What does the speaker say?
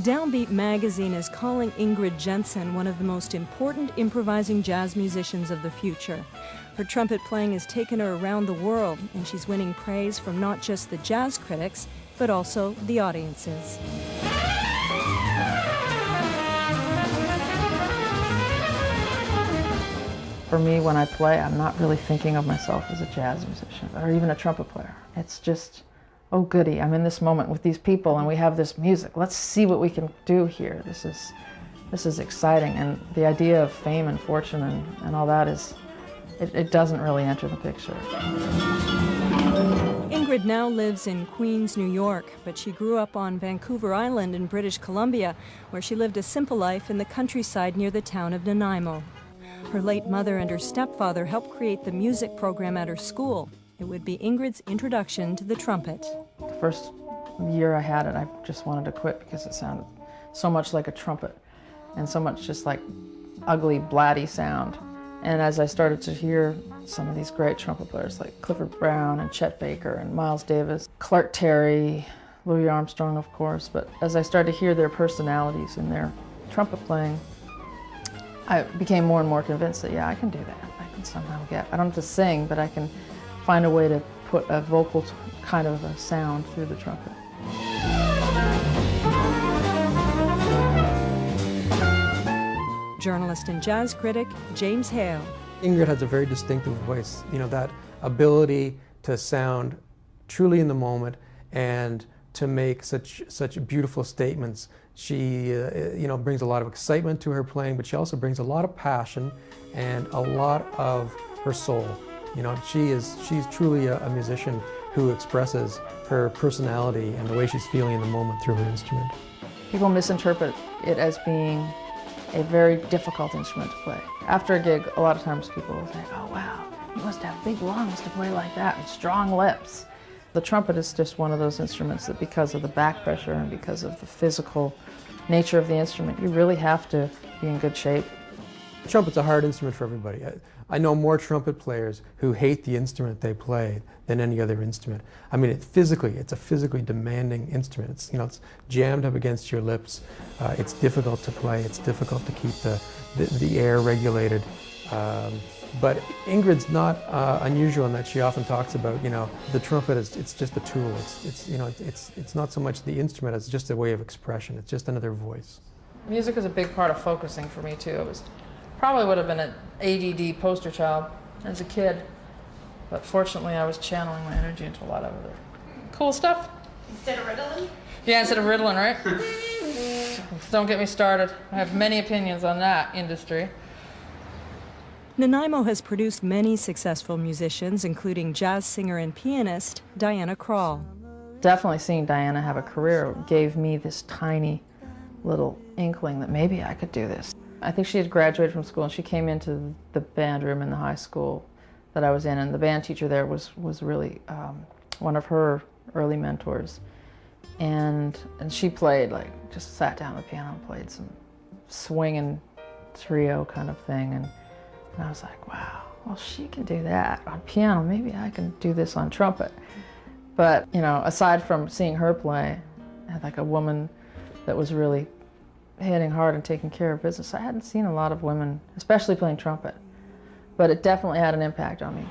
Downbeat magazine is calling Ingrid Jensen one of the most important improvising jazz musicians of the future. Her trumpet playing has taken her around the world, and she's winning praise from not just the jazz critics, but also the audiences. For me, when I play, I'm not really thinking of myself as a jazz musician or even a trumpet player. It's just, oh goody, I'm in this moment with these people and we have this music. Let's see what we can do here. This is exciting. And the idea of fame and fortune and all that it doesn't really enter the picture. Ingrid now lives in Queens, New York, but she grew up on Vancouver Island in British Columbia, where she lived a simple life in the countryside near the town of Nanaimo. Her late mother and her stepfather helped create the music program at her school. It would be Ingrid's introduction to the trumpet. The first year I had it, I just wanted to quit because it sounded so much like a trumpet and so much just like ugly, blatty sound. And as I started to hear some of these great trumpet players like Clifford Brown and Chet Baker and Miles Davis, Clark Terry, Louis Armstrong, of course, but as I started to hear their personalities in their trumpet playing, I became more and more convinced that, yeah, I can do that. I can somehow I don't have to sing, but I can find a way to put a vocal kind of a sound through the trumpet. Journalist and jazz critic James Hale. Ingrid has a very distinctive voice, that ability to sound truly in the moment and to make such beautiful statements. She brings a lot of excitement to her playing, but she also brings a lot of passion and a lot of her soul. She's truly a musician who expresses her personality and the way she's feeling in the moment through her instrument. People misinterpret it as being a very difficult instrument to play. After a gig, a lot of times people will think, oh wow, you must have big lungs to play like that and strong lips. The trumpet is just one of those instruments that because of the back pressure and because of the physical nature of the instrument, you really have to be in good shape. Trumpet's a hard instrument for everybody. I know more trumpet players who hate the instrument they play than any other instrument. I mean, it's a physically demanding instrument. It's jammed up against your lips. It's difficult to play. It's difficult to keep the air regulated. But Ingrid's not unusual in that she often talks about, the trumpet it's just a tool. It's not so much the instrument as just a way of expression. It's just another voice. Music is a big part of focusing for me too. Probably would have been an ADD poster child as a kid, but fortunately I was channeling my energy into a lot of other cool stuff. Instead of Ritalin? Yeah, instead of Ritalin, right? Don't get me started. I have many opinions on that industry. Nanaimo has produced many successful musicians, including jazz singer and pianist Diana Krall. Definitely seeing Diana have a career gave me this tiny little inkling that maybe I could do this. I think she had graduated from school and she came into the band room in the high school that I was in, and the band teacher there was really one of her early mentors. And she played, just sat down at the piano and played some swinging trio kind of thing. And I was like, wow, well, she can do that on piano. Maybe I can do this on trumpet. But, aside from seeing her play, I had a woman that was really hitting hard and taking care of business. I hadn't seen a lot of women, especially playing trumpet, but it definitely had an impact on me.